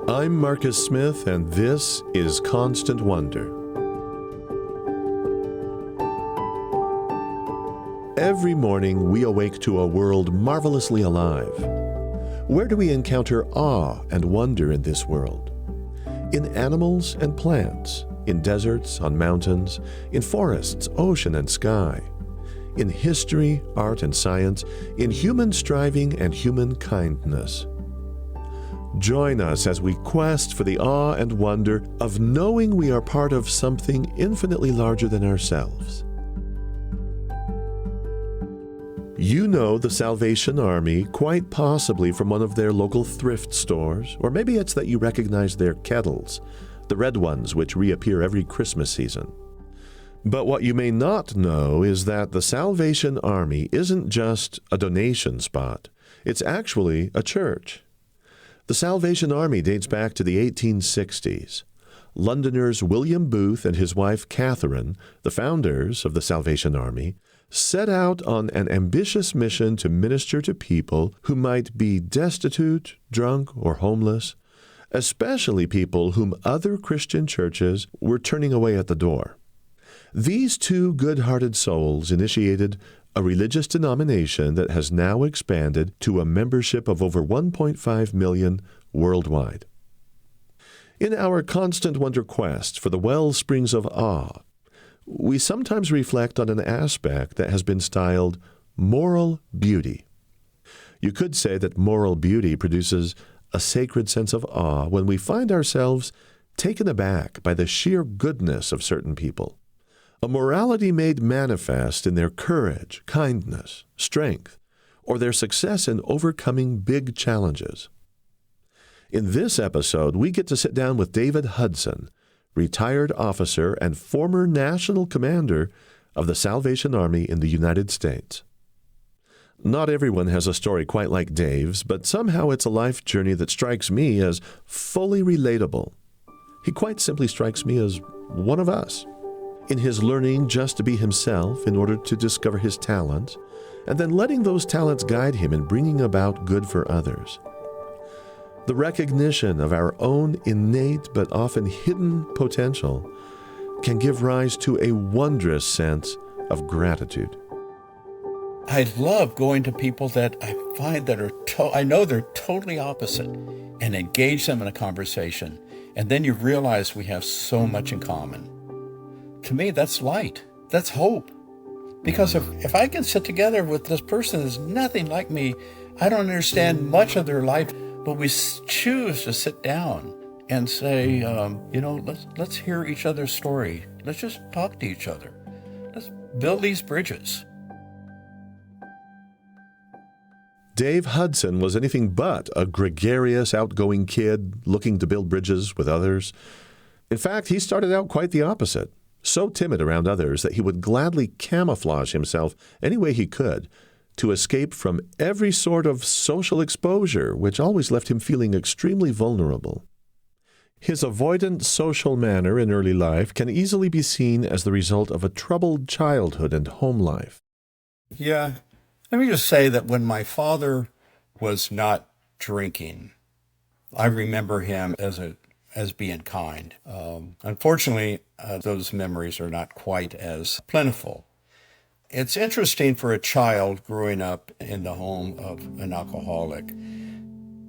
I'm Marcus Smith, and this is Constant Wonder. Every morning, we awake to a world marvelously alive. Where do we encounter awe and wonder in this world? In animals and plants, in deserts, on mountains, in forests, ocean, and sky, in history, art, and science, in human striving and human kindness. Join us as we quest for the awe and wonder of knowing we are part of something infinitely larger than ourselves. You know the Salvation Army quite possibly from one of their local thrift stores, or maybe it's that you recognize their kettles, the red ones which reappear every Christmas season. But what you may not know is that the Salvation Army isn't just a donation spot. It's actually a church. The Salvation Army dates back to the 1860s. Londoners William Booth and his wife Catherine, the founders of the Salvation Army, set out on an ambitious mission to minister to people who might be destitute, drunk, or homeless, especially people whom other Christian churches were turning away at the door. These two good-hearted souls initiated a religious denomination that has now expanded to a membership of over 1.5 million worldwide. In our constant wonder quest for the well springs of awe, we sometimes reflect on an aspect that has been styled moral beauty. You could say that moral beauty produces a sacred sense of awe when we find ourselves taken aback by the sheer goodness of certain people. A morality made manifest in their courage, kindness, strength, or their success in overcoming big challenges. In this episode, we get to sit down with David Hudson, retired officer and former national commander of the Salvation Army in the United States. Not everyone has a story quite like Dave's, but somehow it's a life journey that strikes me as fully relatable. He quite simply strikes me as one of us, in his learning just to be himself in order to discover his talents, and then letting those talents guide him in bringing about good for others. The recognition of our own innate but often hidden potential can give rise to a wondrous sense of gratitude. I love going to people that I find that are, I know they're totally opposite, and engage them in a conversation. And then you realize we have so much in common. To me, that's light. That's hope. Because if I can sit together with this person that's nothing like me, I don't understand much of their life, but we choose to sit down and say, let's hear each other's story. Let's just talk to each other. Let's build these bridges. Dave Hudson was anything but a gregarious, outgoing kid looking to build bridges with others. In fact, he started out quite the opposite, so timid around others that he would gladly camouflage himself any way he could to escape from every sort of social exposure, which always left him feeling extremely vulnerable. His avoidant social manner in early life can easily be seen as the result of a troubled childhood and home life. Yeah, let me just say that when my father was not drinking, I remember him as being kind. Unfortunately, those memories are not quite as plentiful. It's interesting for a child growing up in the home of an alcoholic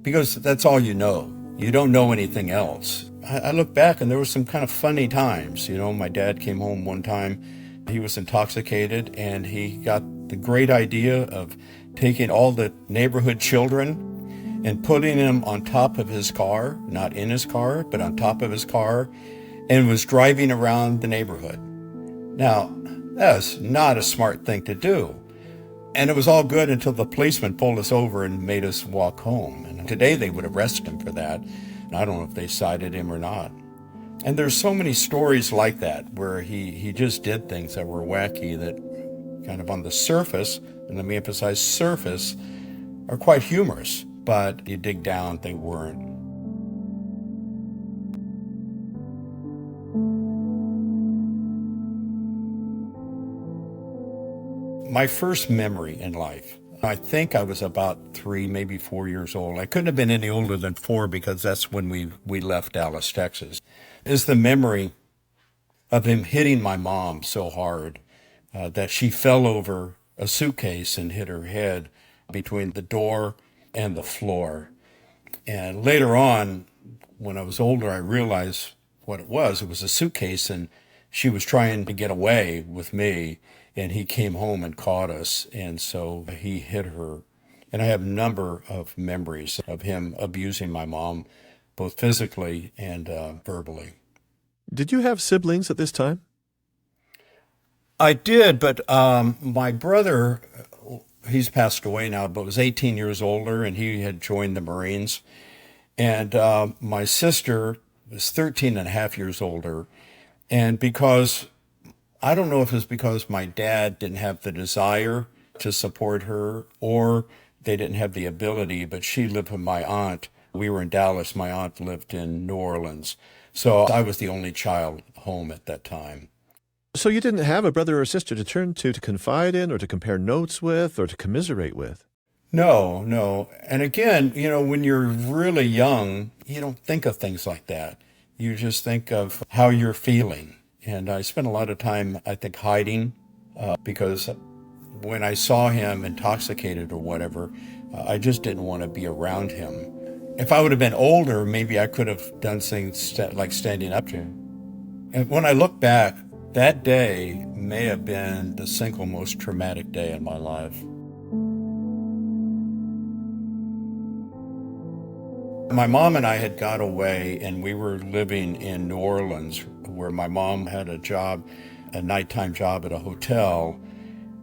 because that's all you know. You don't know anything else. I look back and there were some kind of funny times. My dad came home one time. He was intoxicated and he got the great idea of taking all the neighborhood children and putting them on top of his car, not in his car, but on top of his car, and was driving around the neighborhood. Now, that was not a smart thing to do. And it was all good until the policeman pulled us over and made us walk home. And today they would arrest him for that. And I don't know if they cited him or not. And there's so many stories like that where he just did things that were wacky that kind of on the surface, and let me emphasize surface, are quite humorous. But you dig down, they weren't. My first memory in life I think I was about 3, maybe 4 years old. I couldn't have been any older than 4 because that's when we left Dallas, Texas. Is the memory of him hitting my mom so hard that she fell over a suitcase and hit her head between the door and the floor. And later on, when I was older, I realized what it was. It was a suitcase, and she was trying to get away with me, and he came home and caught us, and so he hit her. And I have a number of memories of him abusing my mom, both physically and verbally. Did you have siblings at this time? I did, but my brother, he's passed away now, but was 18 years older, and he had joined the Marines. And my sister was 13 and a half years older. And because, I don't know if it's because my dad didn't have the desire to support her or they didn't have the ability, but she lived with my aunt. We were in Dallas. My aunt lived in New Orleans. So I was the only child home at that time. So you didn't have a brother or sister to turn to confide in, or to compare notes with, or to commiserate with? No, no. And again, when you're really young, you don't think of things like that. You just think of how you're feeling. And I spent a lot of time, I think, hiding because when I saw him intoxicated or whatever, I just didn't want to be around him. If I would have been older, maybe I could have done things like standing up to him. And when I look back, that day may have been the single most traumatic day in my life. My mom and I had got away, and we were living in New Orleans, where my mom had a job, a nighttime job at a hotel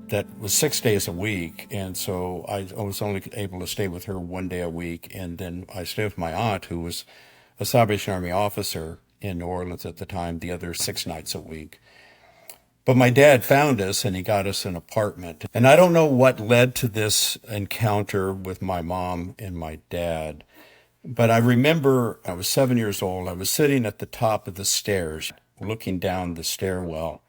that was 6 days a week. And so I was only able to stay with her 1 day a week. And then I stayed with my aunt, who was a Salvation Army officer in New Orleans at the time, the other 6 nights a week. But my dad found us, and he got us an apartment. And I don't know what led to this encounter with my mom and my dad, but I remember I was 7 years old. I was sitting at the top of the stairs, looking down the stairwell.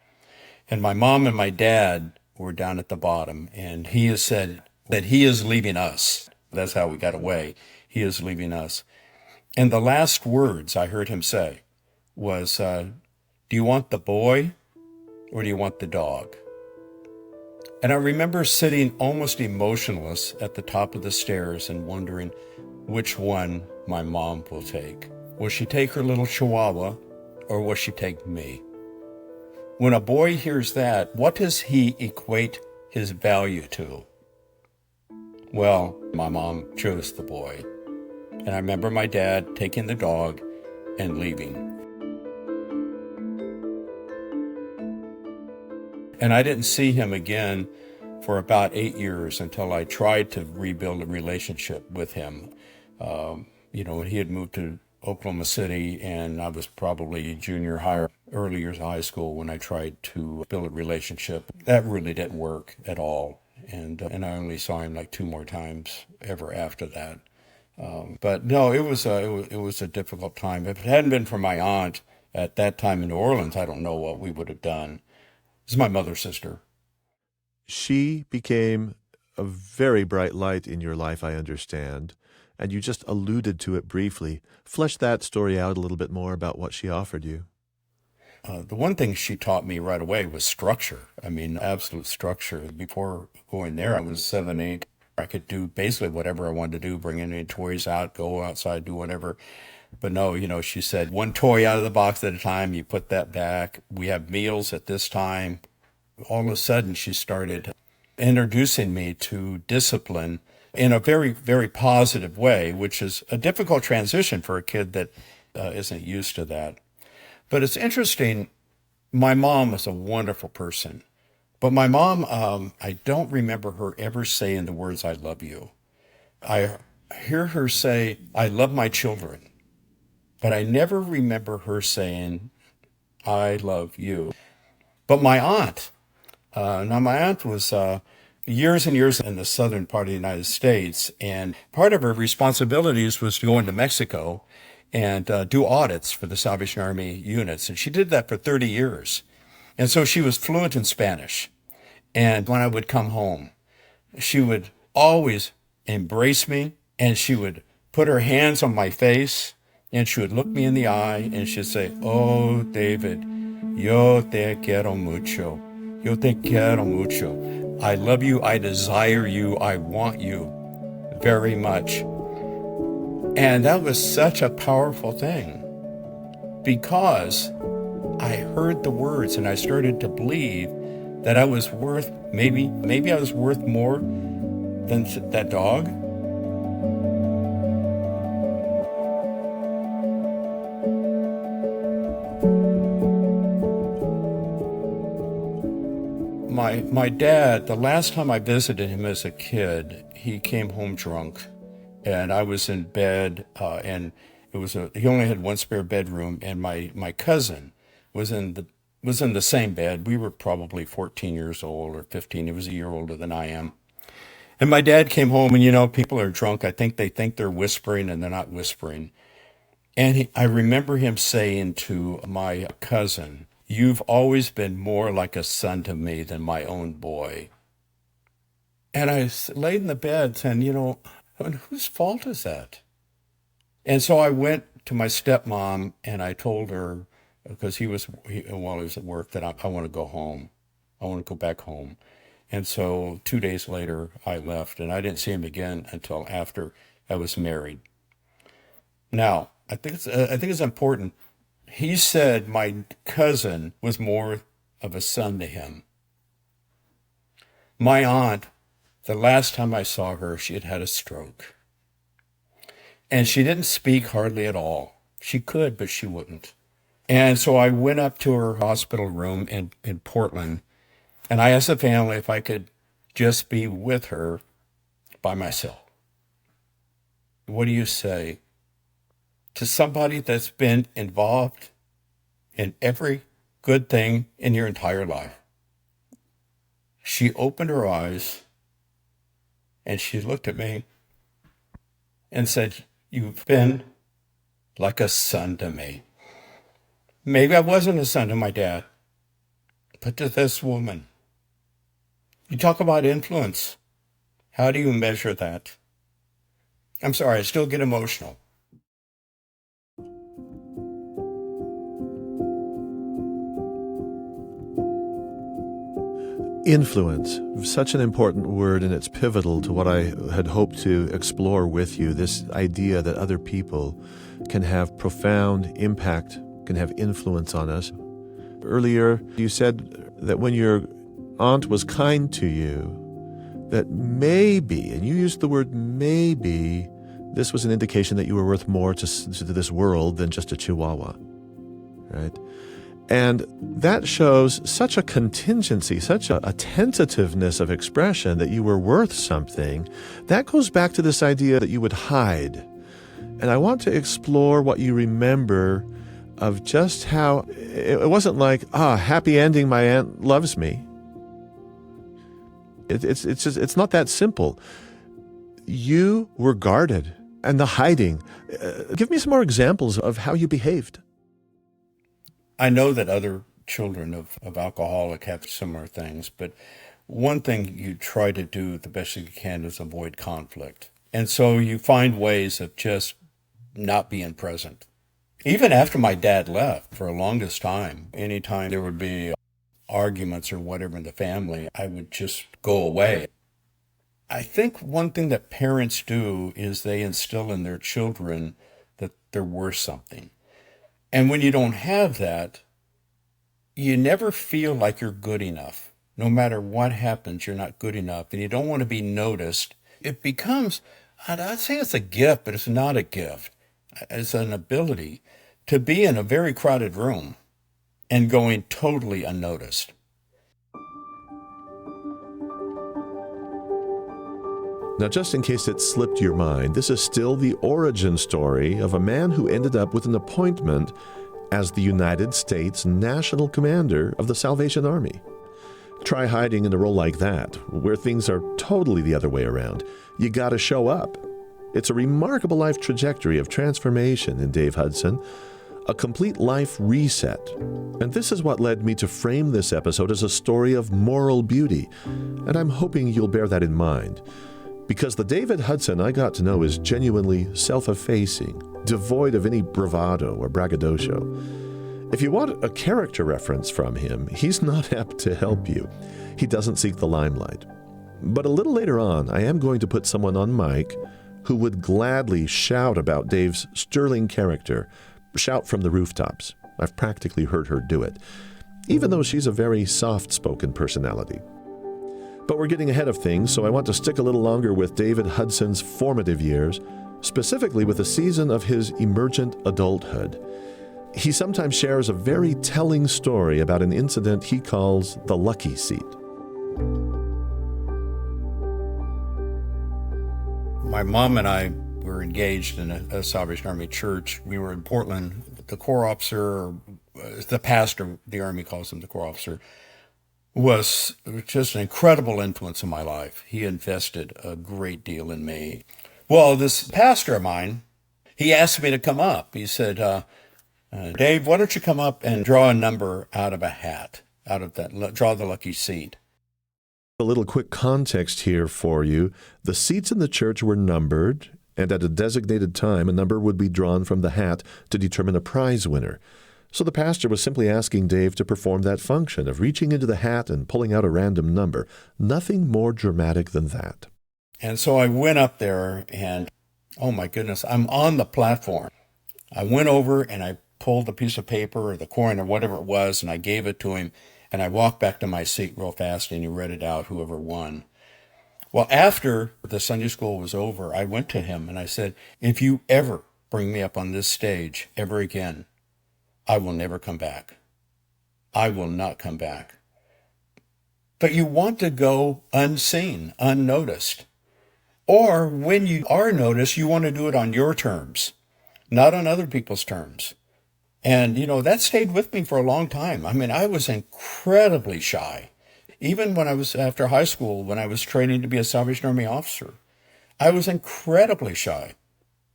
And my mom and my dad were down at the bottom. And he has said that he is leaving us. That's how we got away. He is leaving us. And the last words I heard him say was, do you want the boy or do you want the dog? And I remember sitting almost emotionless at the top of the stairs and wondering which one my mom will take. Will she take her little chihuahua, or will she take me? When a boy hears that, what does he equate his value to? Well, my mom chose the boy. And I remember my dad taking the dog and leaving. And I didn't see him again for about 8 years until I tried to rebuild a relationship with him. He had moved to Oklahoma City, and I was probably junior high, early years of high school when I tried to build a relationship. That really didn't work at all. And I only saw him like 2 more times ever after that. But no, it was a difficult time. If it hadn't been for my aunt at that time in New Orleans, I don't know what we would have done. This is my mother's sister. She became a very bright light in your life, I understand, and you just alluded to it briefly. Flesh that story out a little bit more about what she offered you. The one thing she taught me right away was structure. I mean, absolute structure. Before going there, I was 7, 8. I could do basically whatever I wanted to do, bring any toys out, go outside, do whatever. But no, she said, one toy out of the box at a time, you put that back. We have meals at this time. All of a sudden, she started introducing me to discipline in a very, very positive way, which is a difficult transition for a kid that isn't used to that. But it's interesting. My mom was a wonderful person. But my mom, I don't remember her ever saying the words, I love you. I hear her say, I love my children. But I never remember her saying, I love you. But my aunt, my aunt was years and years in the southern part of the United States, and part of her responsibilities was to go into Mexico and do audits for the Salvation Army units. And she did that for 30 years. And so she was fluent in Spanish. And when I would come home, she would always embrace me, and she would put her hands on my face, and she would look me in the eye, and she'd say, "Oh, David, yo te quiero mucho. Yo te quiero mucho. I love you, I desire you, I want you very much." And that was such a powerful thing, because I heard the words and I started to believe that I was worth, maybe I was worth more than that dog. My dad, the last time I visited him as a kid, he came home drunk, and I was in bed, and he only had one spare bedroom, and my cousin was in the same bed. We were probably 14 years old or 15. He was a year older than I am. And my dad came home, and people are drunk. I think they think they're whispering, and they're not whispering. And I remember him saying to my cousin, "You've always been more like a son to me than my own boy." And I laid in the bed saying, whose fault is that? And so I went to my stepmom and I told her, because while he was at work, that I want to go home. I want to go back home. And so 2 days later, I left, and I didn't see him again until after I was married. Now, I think it's important. He said my cousin was more of a son to him. My aunt, the last time I saw her, she had had a stroke. And she didn't speak hardly at all. She could, but she wouldn't. And so I went up to her hospital room in Portland, and I asked the family if I could just be with her by myself. What do you say to somebody that's been involved in every good thing in your entire life? She opened her eyes and she looked at me and said, "You've been like a son to me." Maybe I wasn't a son to my dad, but to this woman. You talk about influence. How do you measure that? I'm sorry, I still get emotional. Influence, such an important word, and it's pivotal to what I had hoped to explore with you, this idea that other people can have profound impact, can have influence on us. Earlier, you said that when your aunt was kind to you, that maybe, and you used the word maybe, this was an indication that you were worth more to this world than just a chihuahua, right? And that shows such a contingency, such a tentativeness of expression that you were worth something. That goes back to this idea that you would hide. And I want to explore what you remember of just how it wasn't like, happy ending, my aunt loves me. It's not that simple. You were guarded, and the hiding. Give me some more examples of how you behaved. I know that other children of alcoholic have similar things, but one thing you try to do the best you can is avoid conflict. And so you find ways of just not being present. Even after my dad left, for the longest time, anytime there would be arguments or whatever in the family, I would just go away. I think one thing that parents do is they instill in their children that they're worth something. And when you don't have that, you never feel like you're good enough. No matter what happens, you're not good enough, and you don't want to be noticed. It becomes, I'd say it's a gift, but it's not a gift. It's an ability to be in a very crowded room and going totally unnoticed. Now, just in case it slipped your mind, this is still the origin story of a man who ended up with an appointment as the United States National Commander of the Salvation Army. Try hiding in a role like that, where things are totally the other way around. You gotta show up. It's a remarkable life trajectory of transformation in Dave Hudson, a complete life reset. And this is what led me to frame this episode as a story of moral beauty, and I'm hoping you'll bear that in mind. because the David Hudson I got to know is genuinely self-effacing, devoid of any bravado or braggadocio. If you want a character reference from him, he's not apt to help you. He doesn't seek the limelight. But a little later on, I am going to put someone on mic who would gladly shout about Dave's sterling character, shout from the rooftops. I've practically heard her do it, even though she's a very soft-spoken personality. But we're getting ahead of things, so I want to stick a little longer with David Hudson's formative years, specifically with a season of his emergent adulthood. He sometimes shares a very telling story about an incident he calls the lucky seat. My mom and I were engaged in a Salvation Army church. We were in Portland. The Corps officer, the pastor, the Army calls him the Corps officer, was just an incredible influence in my life. He invested a great deal in me. Well, this pastor of mine, he asked me to come up. He said, Dave, why don't you come up and draw a number out of a hat, draw the lucky seat. A little quick context here for you. The seats in the church were numbered, and at a designated time, a number would be drawn from the hat to determine a prize winner. So the pastor was simply asking Dave to perform that function of reaching into the hat and pulling out a random number. Nothing more dramatic than that. And so I went up there and, oh my goodness, I'm on the platform. I went over and I pulled a piece of paper or the coin or whatever it was, and I gave it to him, and I walked back to my seat real fast, and he read it out, whoever won. Well, after the Sunday school was over, I went to him and I said, if you ever bring me up on this stage ever again, I will never come back. I will not come back. But you want to go unseen, unnoticed. Or when you are noticed, you want to do it on your terms, not on other people's terms. And, that stayed with me for a long time. I mean, I was incredibly shy. Even when I was after high school, when I was training to be a Salvation Army officer, I was incredibly shy.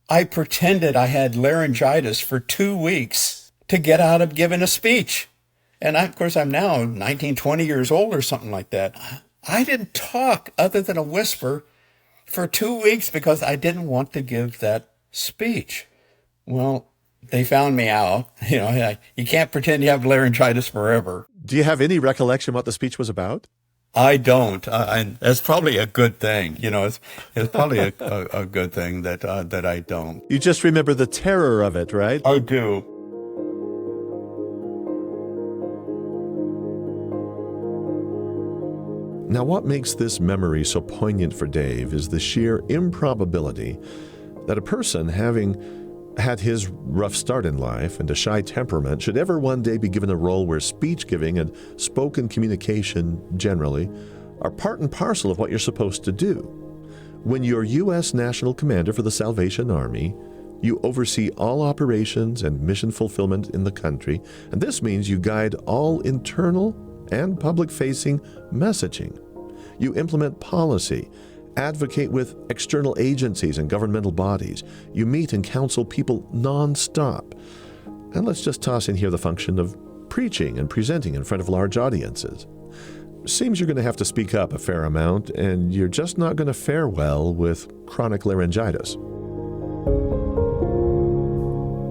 I pretended I had laryngitis for 2 weeks to get out of giving a speech. And of course, I'm now 19, 20 years old or something like that. I didn't talk other than a whisper for 2 weeks because I didn't want to give that speech. Well, they found me out. You can't pretend you have laryngitis forever. Do you have any recollection what the speech was about? I don't. And that's probably a good thing. It's probably a good thing that I don't. You just remember the terror of it, right? I do. Now, what makes this memory so poignant for Dave is the sheer improbability that a person having had his rough start in life and a shy temperament should ever one day be given a role where speech giving and spoken communication generally are part and parcel of what you're supposed to do. When you're U.S. National Commander for the Salvation Army, you oversee all operations and mission fulfillment in the country, and this means you guide all internal and public-facing messaging. You implement policy, advocate with external agencies and governmental bodies. You meet and counsel people non-stop. And let's just toss in here the function of preaching and presenting in front of large audiences. Seems you're going to have to speak up a fair amount, and you're just not going to fare well with chronic laryngitis.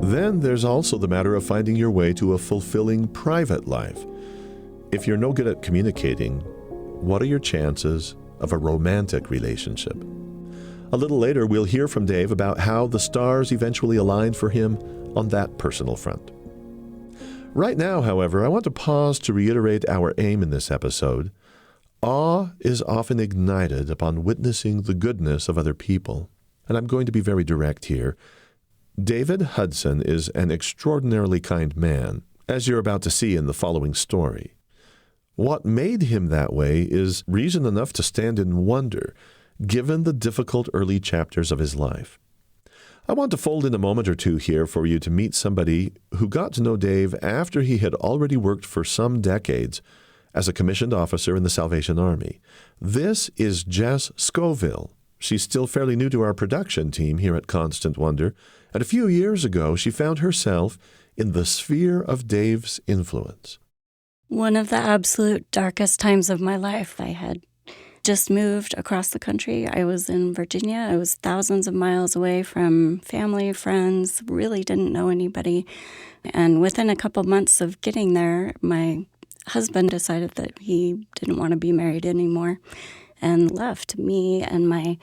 Then there's also the matter of finding your way to a fulfilling private life. If you're no good at communicating, what are your chances of a romantic relationship? A little later, we'll hear from Dave about how the stars eventually aligned for him on that personal front. Right now, however, I want to pause to reiterate our aim in this episode. Awe is often ignited upon witnessing the goodness of other people, and I'm going to be very direct here. David Hudson is an extraordinarily kind man, as you're about to see in the following story. What made him that way is reason enough to stand in wonder, given the difficult early chapters of his life. I want to fold in a moment or two here for you to meet somebody who got to know Dave after he had already worked for some decades as a commissioned officer in the Salvation Army. This is Jess Scoville. She's still fairly new to our production team here at Constant Wonder, and a few years ago she found herself in the sphere of Dave's influence. One of the absolute darkest times of my life, I had just moved across the country. I was in Virginia. I was thousands of miles away from family, friends, really didn't know anybody. And within a couple months of getting there, my husband decided that he didn't want to be married anymore and left me and my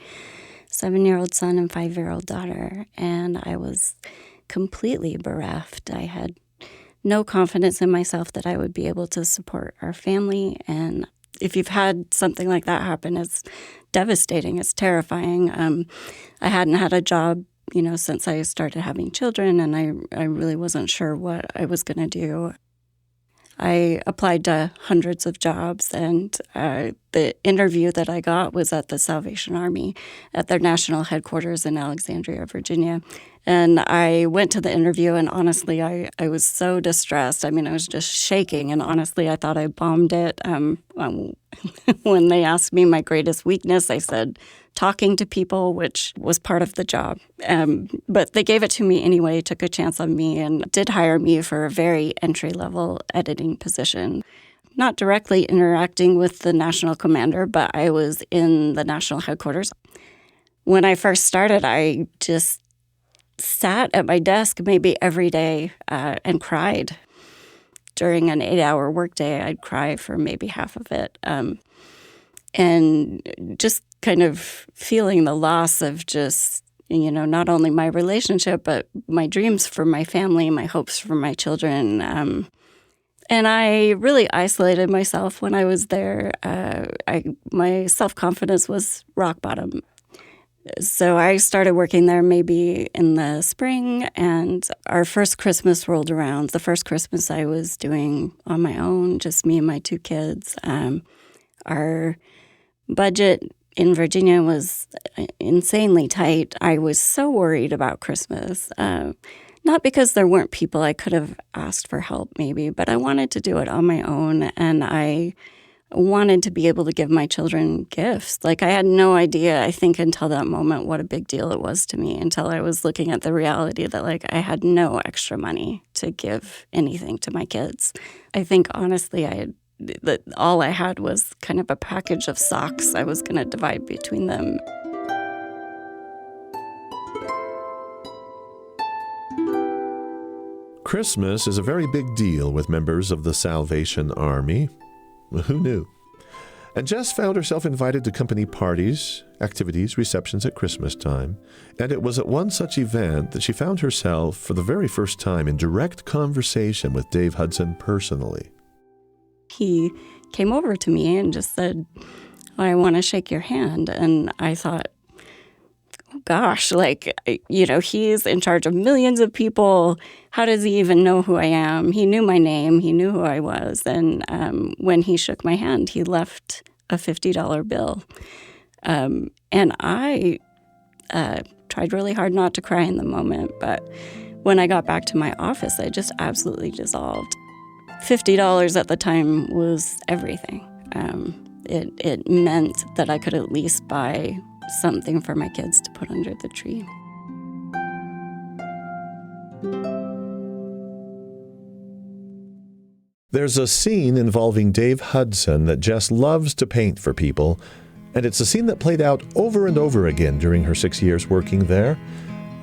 7-year-old son and 5-year-old daughter. And I was completely bereft. I had no confidence in myself that I would be able to support our family. And if you've had something like that happen, it's devastating. It's terrifying. I hadn't had a job, since I started having children, and I really wasn't sure what I was going to do. I applied to hundreds of jobs, and the interview that I got was at the Salvation Army at their national headquarters in Alexandria, Virginia. And I went to the interview, and honestly, I was so distressed. I mean, I was just shaking, and honestly, I thought I bombed it. When they asked me my greatest weakness, I said talking to people, which was part of the job. But they gave it to me anyway, took a chance on me, and did hire me for a very entry-level editing position. Not directly interacting with the national commander, but I was in the national headquarters. When I first started, I just sat at my desk maybe every day and cried. During an 8-hour workday, I'd cry for maybe half of it. And just kind of feeling the loss of just, not only my relationship, but my dreams for my family, my hopes for my children. And I really isolated myself when I was there. My self-confidence was rock bottom. So I started working there maybe in the spring, and our first Christmas rolled around. The first Christmas I was doing on my own, just me and my 2 kids. Our budget in Virginia was insanely tight. I was so worried about Christmas. Not because there weren't people I could have asked for help maybe, but I wanted to do it on my own, and I wanted to be able to give my children gifts. Like, I had no idea, I think, until that moment what a big deal it was to me, until I was looking at the reality that, I had no extra money to give anything to my kids. I think, honestly, all I had was kind of a package of socks I was going to divide between them. Christmas is a very big deal with members of the Salvation Army. Who knew? And Jess found herself invited to company parties, activities, receptions at Christmas time. And it was at one such event that she found herself, for the very first time, in direct conversation with Dave Hudson personally. He came over to me and just said, I want to shake your hand. And I thought, oh gosh, he's in charge of millions of people. How does he even know who I am? He knew my name. He knew who I was. And when he shook my hand, he left a $50 bill. And I tried really hard not to cry in the moment. But when I got back to my office, I just absolutely dissolved. $50 at the time was everything. It meant that I could at least buy something for my kids to put under the tree. There's a scene involving Dave Hudson that Jess loves to paint for people, and it's a scene that played out over and over again during her 6 years working there.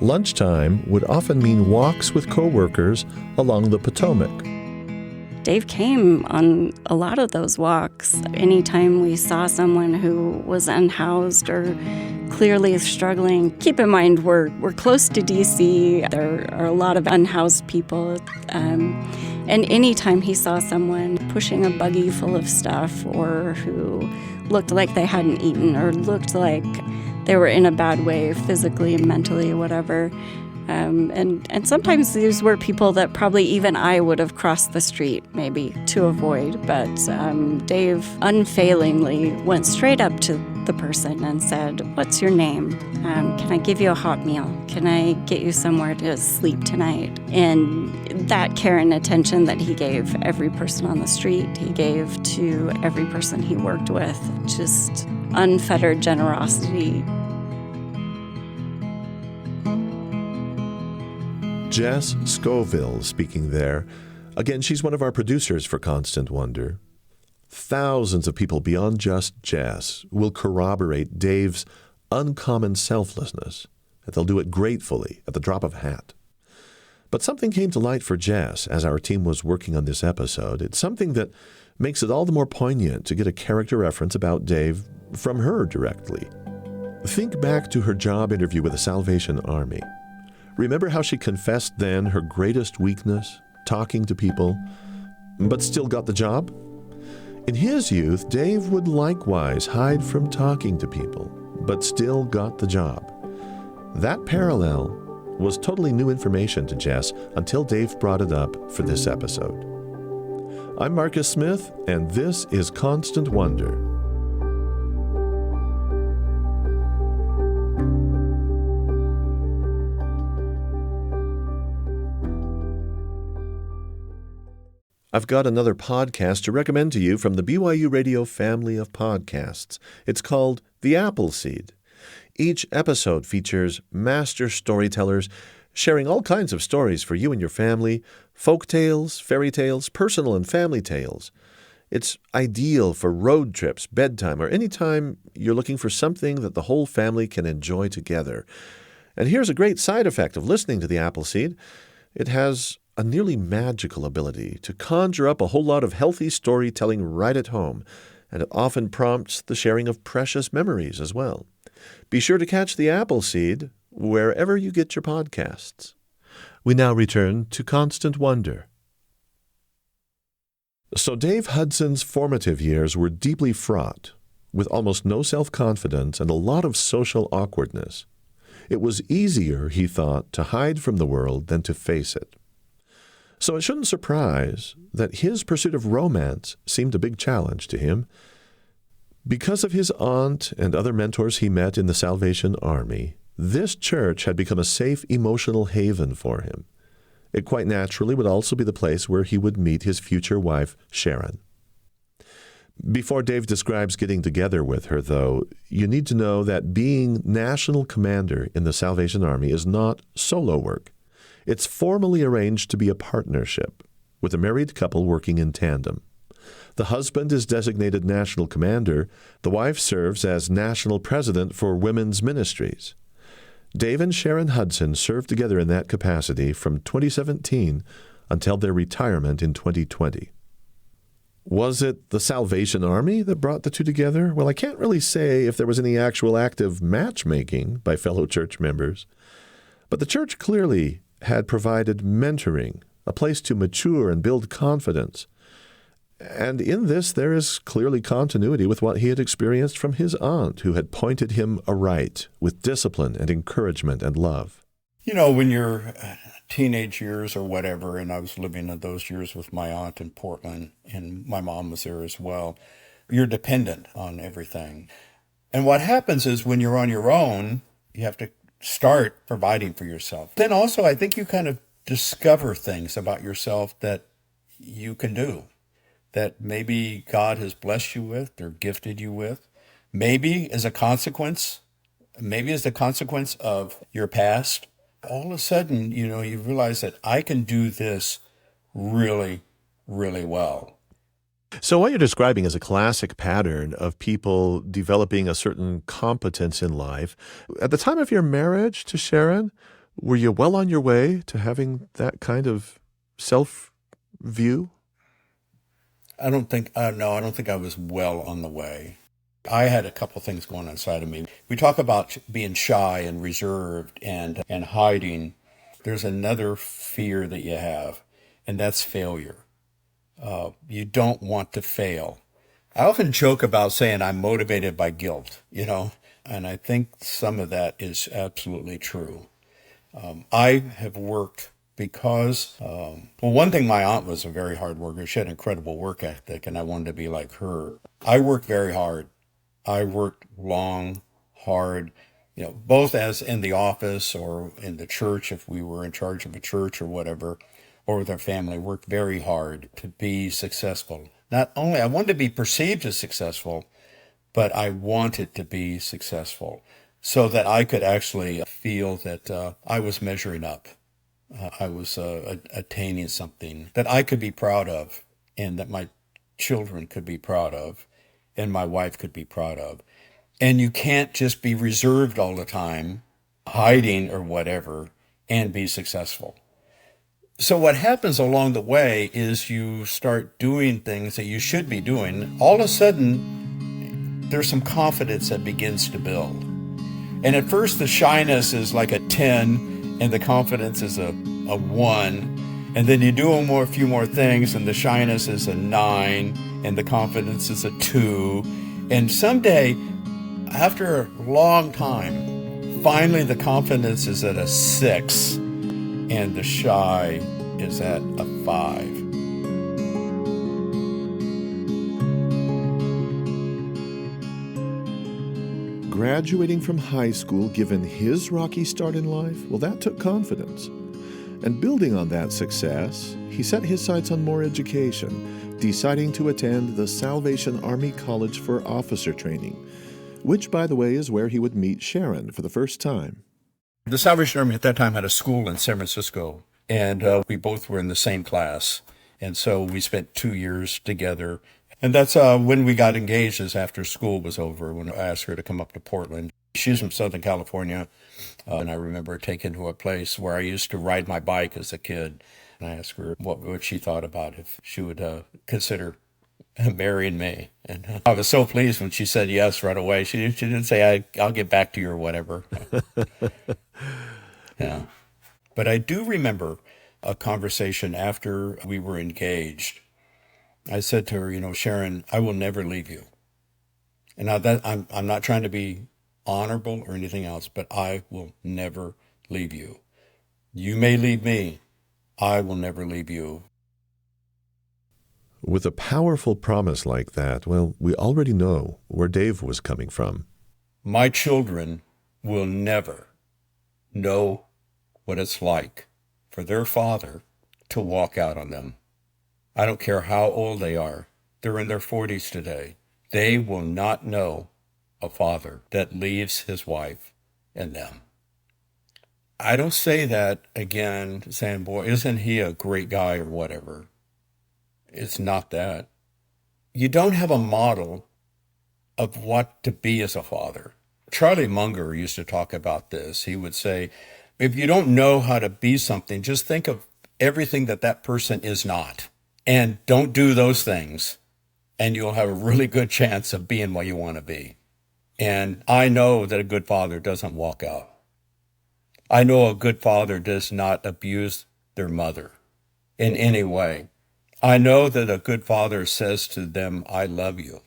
Lunchtime would often mean walks with coworkers along the Potomac. Dave came on a lot of those walks. Anytime we saw someone who was unhoused or clearly struggling, keep in mind we're close to D.C. There are a lot of unhoused people. And anytime he saw someone pushing a buggy full of stuff, or who looked like they hadn't eaten, or looked like they were in a bad way physically, mentally, whatever. And sometimes these were people that probably even I would have crossed the street maybe to avoid. But Dave unfailingly went straight up to the person and said, "What's your name? Can I give you a hot meal? Can I get you somewhere to sleep tonight?" And that care and attention that he gave every person on the street, he gave to every person he worked with, just unfettered generosity. Jess Scoville speaking there. Again, she's one of our producers for Constant Wonder. Thousands of people beyond just Jess will corroborate Dave's uncommon selflessness, and they'll do it gratefully at the drop of a hat. But something came to light for Jess as our team was working on this episode. It's something that makes it all the more poignant to get a character reference about Dave from her directly. Think back to her job interview with the Salvation Army. Remember how she confessed then her greatest weakness, talking to people, but still got the job? In his youth, Dave would likewise hide from talking to people, but still got the job. That parallel was totally new information to Jess until Dave brought it up for this episode. I'm Marcus Smith, and this is Constant Wonder. I've got another podcast to recommend to you from the BYU Radio family of podcasts. It's called The Appleseed. Each episode features master storytellers sharing all kinds of stories for you and your family, folk tales, fairy tales, personal and family tales. It's ideal for road trips, bedtime, or any time you're looking for something that the whole family can enjoy together. And here's a great side effect of listening to The Appleseed. It has a nearly magical ability to conjure up a whole lot of healthy storytelling right at home, and it often prompts the sharing of precious memories as well. Be sure to catch The Appleseed wherever you get your podcasts. We now return to Constant Wonder. So Dave Hudson's formative years were deeply fraught, with almost no self-confidence and a lot of social awkwardness. It was easier, he thought, to hide from the world than to face it. So it shouldn't surprise that his pursuit of romance seemed a big challenge to him. Because of his aunt and other mentors he met in the Salvation Army, this church had become a safe emotional haven for him. It quite naturally would also be the place where he would meet his future wife, Sharon. Before Dave describes getting together with her, though, you need to know that being national commander in the Salvation Army is not solo work. It's formally arranged to be a partnership, with a married couple working in tandem. The husband is designated national commander. The wife serves as national president for women's ministries. Dave and Sharon Hudson served together in that capacity from 2017 until their retirement in 2020. Was it the Salvation Army that brought the two together? Well, I can't really say if there was any actual active matchmaking by fellow church members, but the church clearly had provided mentoring, a place to mature and build confidence. And in this, there is clearly continuity with what he had experienced from his aunt, who had pointed him aright with discipline and encouragement and love. You know, when you're teenage years or whatever, and I was living in those years with my aunt in Portland, and my mom was there as well, you're dependent on everything. And what happens is when you're on your own, you have to start providing for yourself. Then also, I think you kind of discover things about yourself that you can do, that maybe God has blessed you with or gifted you with. Maybe as a consequence of your past, all of a sudden, you realize that I can do this really, really well. So what you're describing is a classic pattern of people developing a certain competence in life. At the time of your marriage to Sharon, were you well on your way to having that kind of self-view? I don't think I was well on the way. I had a couple things going on inside of me. We talk about being shy and reserved and hiding. There's another fear that you have, and that's failure. You don't want to fail. I often joke about saying I'm motivated by guilt, and I think some of that is absolutely true. I have worked because, one thing, my aunt was a very hard worker. She had an incredible work ethic, and I wanted to be like her. I worked very hard. I worked long, hard, both as in the office or in the church, if we were in charge of a church or whatever, or with our family, worked very hard to be successful. Not only I wanted to be perceived as successful, but I wanted to be successful so that I could actually feel that I was measuring up. I was attaining something that I could be proud of and that my children could be proud of and my wife could be proud of. And you can't just be reserved all the time, hiding or whatever, and be successful. So what happens along the way is you start doing things that you should be doing. All of a sudden, there's some confidence that begins to build. And at first, the shyness is like a 10, and the confidence is a 1. And then you do a few more things, and the shyness is a 9, and the confidence is a 2. And someday, after a long time, finally the confidence is at a 6, and the shy is at a 5. Graduating from high school, given his rocky start in life, well, that took confidence. And building on that success, he set his sights on more education, deciding to attend the Salvation Army College for Officer Training, which, by the way, is where he would meet Sharon for the first time. The Salvation Army at that time had a school in San Francisco, and we both were in the same class. And so we spent 2 years together. And that's when we got engaged, is after school was over, when I asked her to come up to Portland. She's from Southern California, and I remember taking her to a place where I used to ride my bike as a kid. And I asked her what she thought about if she would consider marrying me. And I was so pleased when she said yes right away. She didn't say, I'll get back to you or whatever. Yeah. But I do remember a conversation after we were engaged. I said to her, Sharon, I will never leave you. And now that I'm not trying to be honorable or anything else, but I will never leave you. You may leave me. I will never leave you. With a powerful promise like that, well, we already know where Dave was coming from. My children will never know what it's like for their father to walk out on them. I don't care how old they are. They're in their 40s today. They will not know a father that leaves his wife and them. I don't say that again, saying, boy, isn't he a great guy or whatever. It's not that. You don't have a model of what to be as a father. Charlie Munger used to talk about this. He would say, if you don't know how to be something, just think of everything that person is not. And don't do those things, and you'll have a really good chance of being what you want to be. And I know that a good father doesn't walk out. I know a good father does not abuse their mother in any way. I know that a good father says to them, I love you.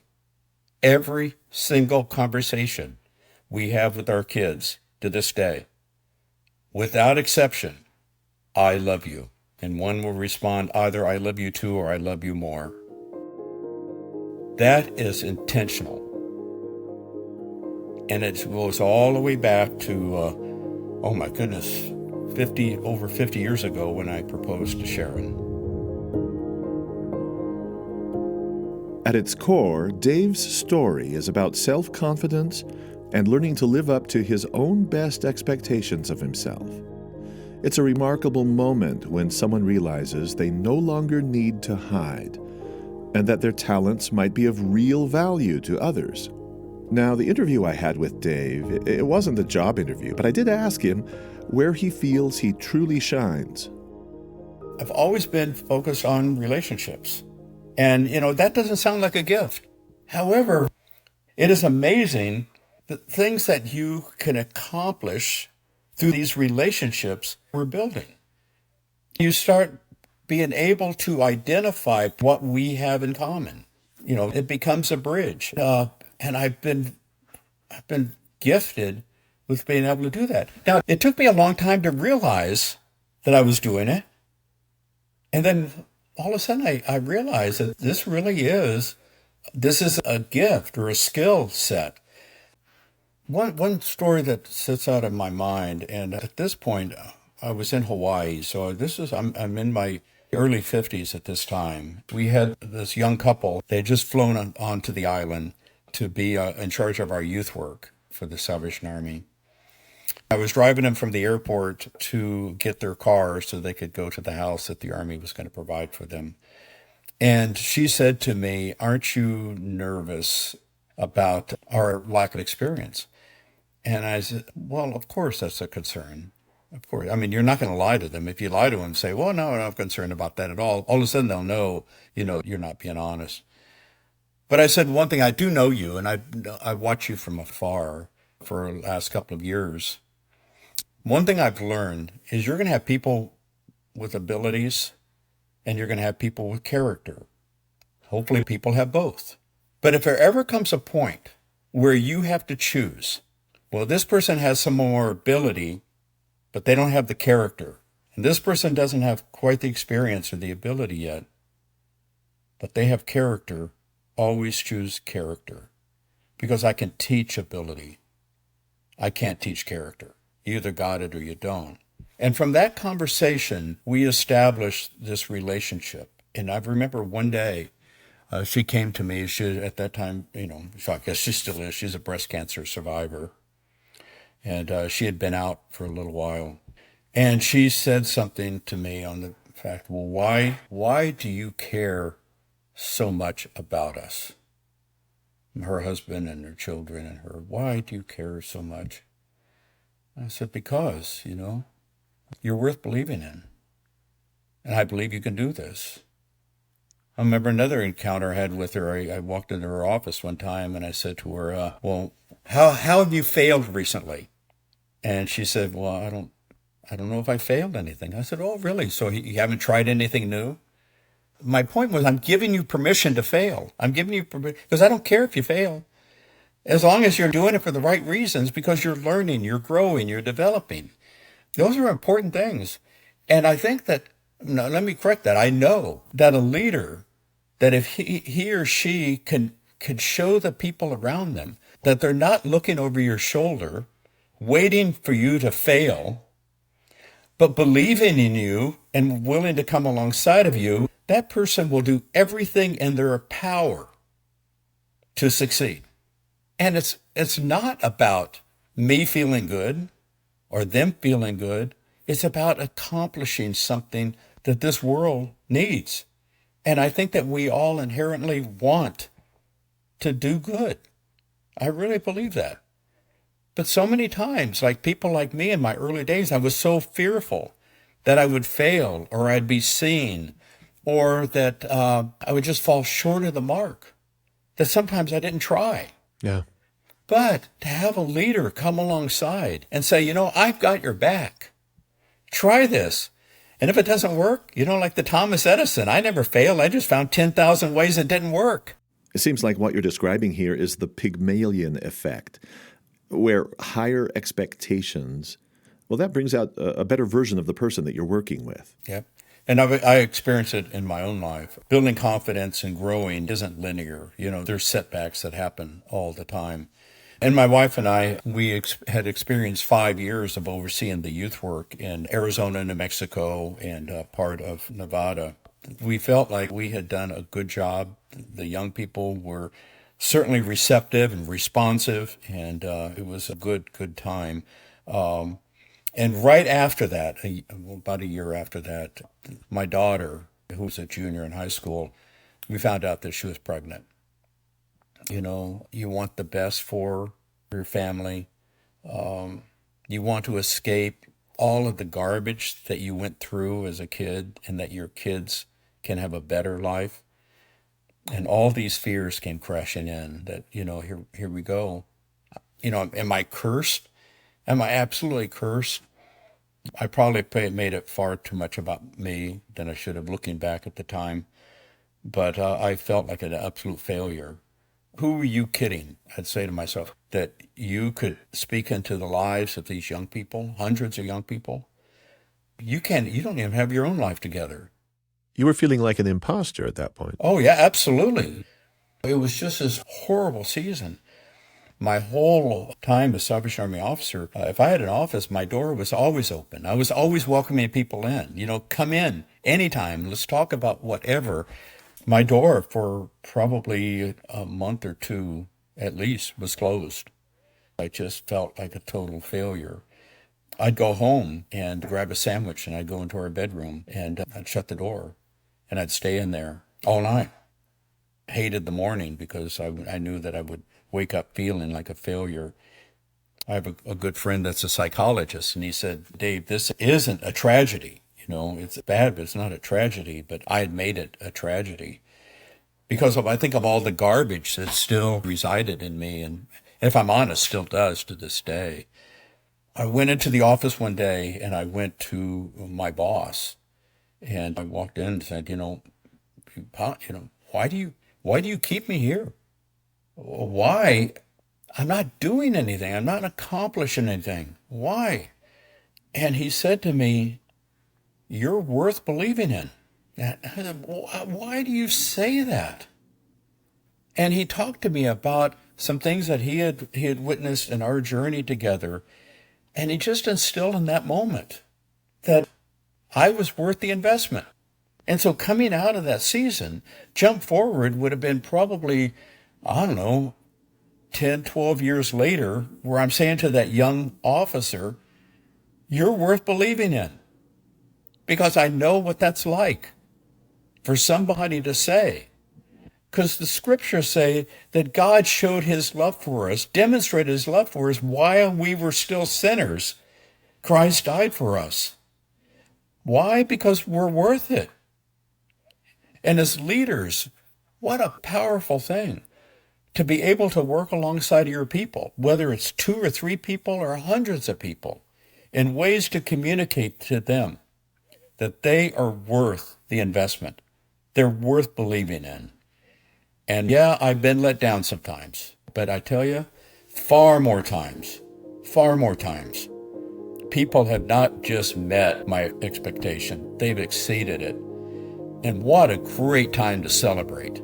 Every single conversation we have with our kids to this day, without exception, I love you. And one will respond either I love you too or I love you more. That is intentional. And it goes all the way back to, oh my goodness, over 50 years ago when I proposed to Sharon. At its core, Dave's story is about self-confidence and learning to live up to his own best expectations of himself. It's a remarkable moment when someone realizes they no longer need to hide, and that their talents might be of real value to others. Now, the interview I had with Dave, it wasn't a job interview, but I did ask him where he feels he truly shines. I've always been focused on relationships. And, that doesn't sound like a gift. However, it is amazing the things that you can accomplish through these relationships we're building. You start being able to identify what we have in common. It becomes a bridge. And I've been gifted with being able to do that. Now, it took me a long time to realize that I was doing it. And then all of a sudden I realized that this is a gift or a skill set. One story that sits out in my mind, and at this point, I was in Hawaii, so I'm in my early 50s at this time. We had this young couple. They had just flown onto the island to be in charge of our youth work for the Salvation Army. I was driving them from the airport to get their car so they could go to the house that the Army was going to provide for them. And she said to me, "Aren't you nervous about our lack of experience?" And I said, "Well, of course that's a concern. Of course. I mean, you're not going to lie to them. If you lie to them and say, well, no, I'm not concerned about that at all of a sudden they'll know, you're not being honest." But I said, one thing, I do know you, and I watch you from afar for the last couple of years. One thing I've learned is you're going to have people with abilities and you're going to have people with character. Hopefully people have both. But if there ever comes a point where you have to choose, well, this person has some more ability, but they don't have the character. And this person doesn't have quite the experience or the ability yet, but they have character. Always choose character, because I can teach ability. I can't teach character. You either got it or you don't. And from that conversation, we established this relationship. And I remember one day, she came to me. She, at that time, I guess she still is. She's a breast cancer survivor. And she had been out for a little while. And she said something to me on the fact, well, why do you care so much about us? Her husband and her children and her, why do you care so much? I said, because, you're worth believing in. And I believe you can do this. I remember another encounter I had with her. I walked into her office one time and I said to her, well, how have you failed recently? And she said, well, I don't know if I failed anything. I said, oh, really? So you haven't tried anything new? My point was, I'm giving you permission to fail. I'm giving you permission, because I don't care if you fail, as long as you're doing it for the right reasons, because you're learning, you're growing, you're developing. Those are important things. And I think that, no, let me correct that. I know that a leader, that if he or she can show the people around them that they're not looking over your shoulder, waiting for you to fail, but believing in you and willing to come alongside of you, that person will do everything in their power to succeed. And it's not about me feeling good or them feeling good. It's about accomplishing something that this world needs. And I think that we all inherently want to do good. I really believe that. But so many times, like people like me in my early days, I was so fearful that I would fail or I'd be seen or that I would just fall short of the mark, that sometimes I didn't try. Yeah. But to have a leader come alongside and say, I've got your back. Try this. And if it doesn't work, like the Thomas Edison, I never failed. I just found 10,000 ways it didn't work. It seems like what you're describing here is the Pygmalion effect, where higher expectations, well, that brings out a better version of the person that you're working with. Yep. And I experience it in my own life. Building confidence and growing isn't linear. There's setbacks that happen all the time. And my wife and I, we had experienced 5 years of overseeing the youth work in Arizona, New Mexico, and part of Nevada. We felt like we had done a good job. The young people were certainly receptive and responsive, and it was a good time. And right after that, about a year after that, my daughter, who was a junior in high school, we found out that she was pregnant. You want the best for your family. You want to escape all of the garbage that you went through as a kid, and that your kids can have a better life. And all these fears came crashing in that, here we go. Am I cursed? Am I absolutely cursed? I probably made it far too much about me than I should have, looking back at the time. But I felt like an absolute failure. Who were you kidding? I'd say to myself, that you could speak into the lives of these young people, hundreds of young people. You don't even have your own life together. You were feeling like an imposter at that point. Oh, yeah, absolutely. It was just this horrible season. My whole time as Salvation Army officer, if I had an office, my door was always open. I was always welcoming people in. Come in anytime. Let's talk about whatever. My door for probably a month or two at least was closed. I just felt like a total failure. I'd go home and grab a sandwich and I'd go into our bedroom and I'd shut the door and I'd stay in there all night. Hated the morning because I knew that I would wake up feeling like a failure. I have a good friend that's a psychologist, and he said, Dave, this isn't a tragedy. It's bad, but it's not a tragedy. But I had made it a tragedy because I think of all the garbage that still resided in me, and if I'm honest, still does to this day. I went into the office one day, and I went to my boss, and I walked in and said, why do you keep me here? Why? I'm not doing anything. I'm not accomplishing anything. Why? And he said to me, you're worth believing in. And I said, why do you say that? And he talked to me about some things that he had witnessed in our journey together. And he just instilled in that moment that I was worth the investment. And so coming out of that season, jump forward would have been probably, I don't know, 10, 12 years later, where I'm saying to that young officer, you're worth believing in. Because I know what that's like for somebody to say. Because the scriptures say that God showed his love for us, demonstrated his love for us while we were still sinners. Christ died for us. Why? Because we're worth it. And as leaders, what a powerful thing to be able to work alongside of your people, whether it's 2 or 3 people or hundreds of people, in ways to communicate to them that they are worth the investment. They're worth believing in. And yeah, I've been let down sometimes, but I tell you, far more times, people have not just met my expectation, they've exceeded it. And what a great time to celebrate.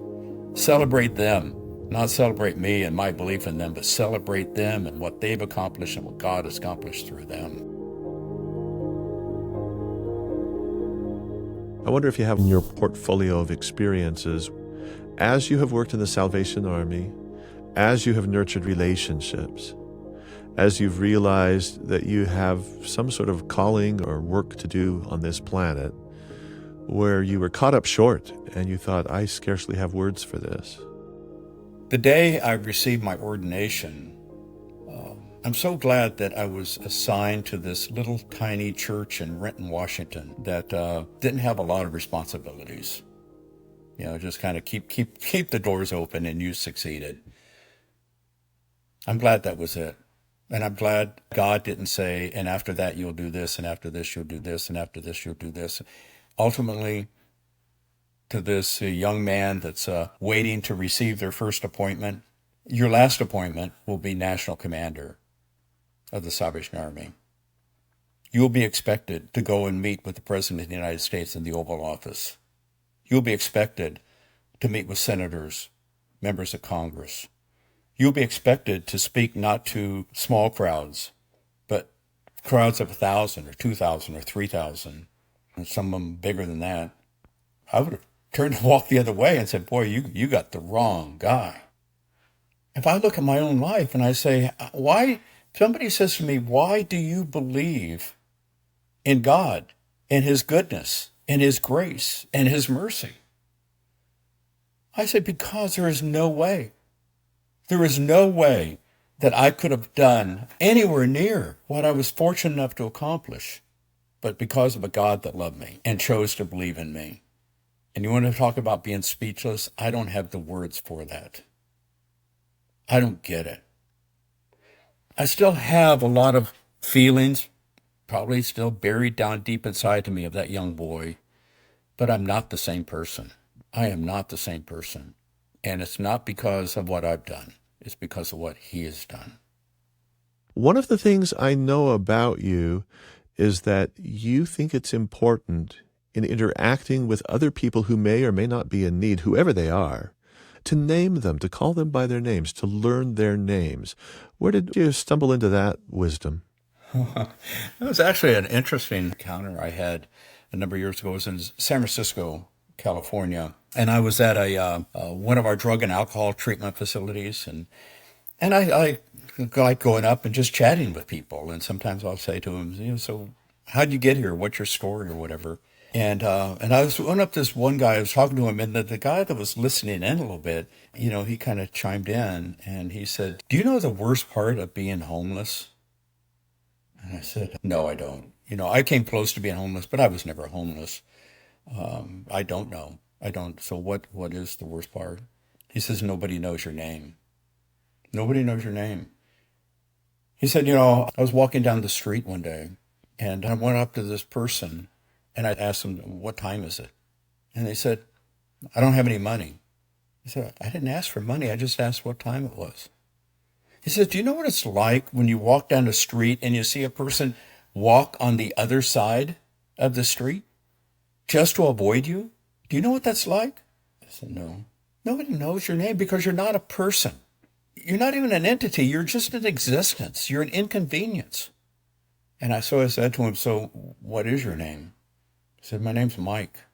Celebrate them, not celebrate me and my belief in them, but celebrate them and what they've accomplished and what God has accomplished through them. I wonder if you have in your portfolio of experiences, as you have worked in the Salvation Army, as you have nurtured relationships, as you've realized that you have some sort of calling or work to do on this planet, where you were caught up short and you thought, I scarcely have words for this. The day I received my ordination, I'm so glad that I was assigned to this little tiny church in Renton, Washington that didn't have a lot of responsibilities. Just kind of keep the doors open and you succeeded. I'm glad that was it. And I'm glad God didn't say, and after that you'll do this, and after this you'll do this, and after this you'll do this. Ultimately, to this young man that's waiting to receive their first appointment, your last appointment will be National Commander of the Salvation Army. You'll be expected to go and meet with the President of the United States in the Oval Office. You'll be expected to meet with senators, members of Congress. You'll be expected to speak not to small crowds, but crowds of 1,000 or 2,000 or 3,000, and some of them bigger than that. I would have turned and walked the other way and said, boy, you got the wrong guy. If I look at my own life and I say, why? Somebody says to me, why do you believe in God and his goodness and his grace and his mercy? I say, because there is no way. There is no way that I could have done anywhere near what I was fortunate enough to accomplish, but because of a God that loved me and chose to believe in me. And you want to talk about being speechless? I don't have the words for that. I don't get it. I still have a lot of feelings, probably still buried down deep inside to me of that young boy, but I'm not the same person. I am not the same person. And it's not because of what I've done. It's because of what he has done. One of the things I know about you is that you think it's important in interacting with other people who may or may not be in need, whoever they are, to name them, to call them by their names, to learn their names. Where did you stumble into that wisdom? It was actually an interesting encounter I had a number of years ago. I was in San Francisco, California, and I was at one of our drug and alcohol treatment facilities, and I like going up and just chatting with people. And sometimes I'll say to them, so how'd you get here? What's your story or whatever? And I went up to this one guy, I was talking to him, and the guy that was listening in a little bit, he kind of chimed in and he said, "Do you know the worst part of being homeless?" And I said, "No, I don't. I came close to being homeless, but I was never homeless. I don't know. I don't. So what is the worst part?" He says, "Nobody knows your name. Nobody knows your name." He said, I was walking down the street one day and I went up to this person and I asked them, "What time is it?" And they said, "I don't have any money." He said, "I didn't ask for money. I just asked what time it was." He said, "Do you know what it's like when you walk down the street and you see a person walk on the other side of the street just to avoid you? Do you know what that's like?" I said, "No." Nobody knows your name because you're not a person. You're not even an entity. You're just an existence. You're an inconvenience. So I said to him, "So what is your name?" He said, "My name's Mike."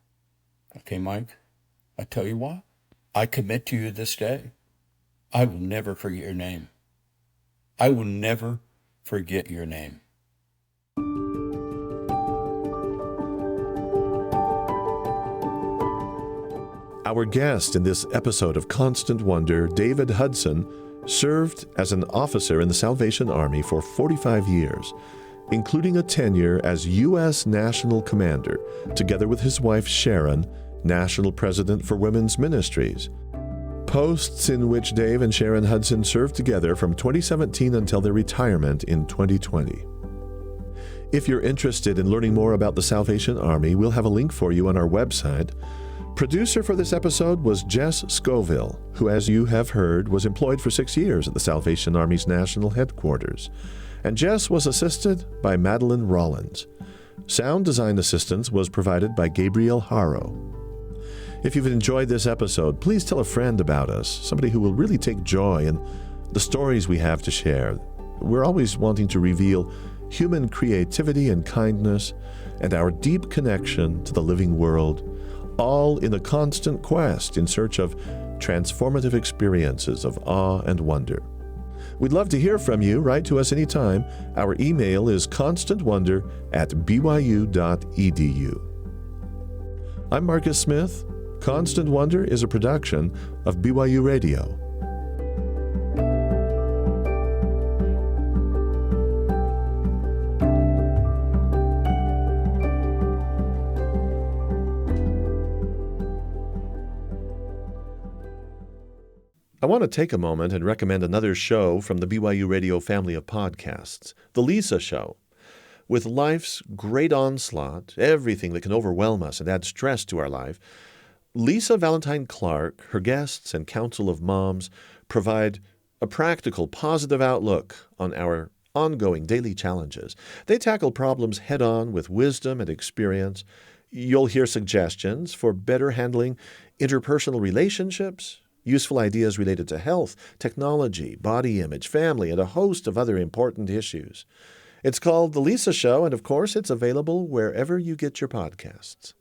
"Okay, Mike, I tell you what, I commit to you this day, I will never forget your name. I will never forget your name." Our guest in this episode of Constant Wonder, David Hudson, served as an officer in the Salvation Army for 45 years, including a tenure as U.S. National Commander, together with his wife Sharon, National President for Women's Ministries. Posts in which Dave and Sharon Hudson served together from 2017 until their retirement in 2020. If you're interested in learning more about the Salvation Army, we'll have a link for you on our website. Producer for this episode was Jess Scoville, who, as you have heard, was employed for 6 years at the Salvation Army's national headquarters. And Jess was assisted by Madeline Rollins. Sound design assistance was provided by Gabriel Haro. If you've enjoyed this episode, please tell a friend about us, somebody who will really take joy in the stories we have to share. We're always wanting to reveal human creativity and kindness and our deep connection to the living world, all in a constant quest in search of transformative experiences of awe and wonder. We'd love to hear from you. Write to us anytime. Our email is constantwonder@byu.edu. I'm Marcus Smith. Constant Wonder is a production of BYU Radio. I want to take a moment and recommend another show from the BYU Radio family of podcasts, The Lisa Show. With life's great onslaught, everything that can overwhelm us and add stress to our life, Lisa Valentine Clark, her guests, and Council of Moms provide a practical, positive outlook on our ongoing daily challenges. They tackle problems head-on with wisdom and experience. You'll hear suggestions for better handling interpersonal relationships, useful ideas related to health, technology, body image, family, and a host of other important issues. It's called The Lisa Show, and of course, it's available wherever you get your podcasts.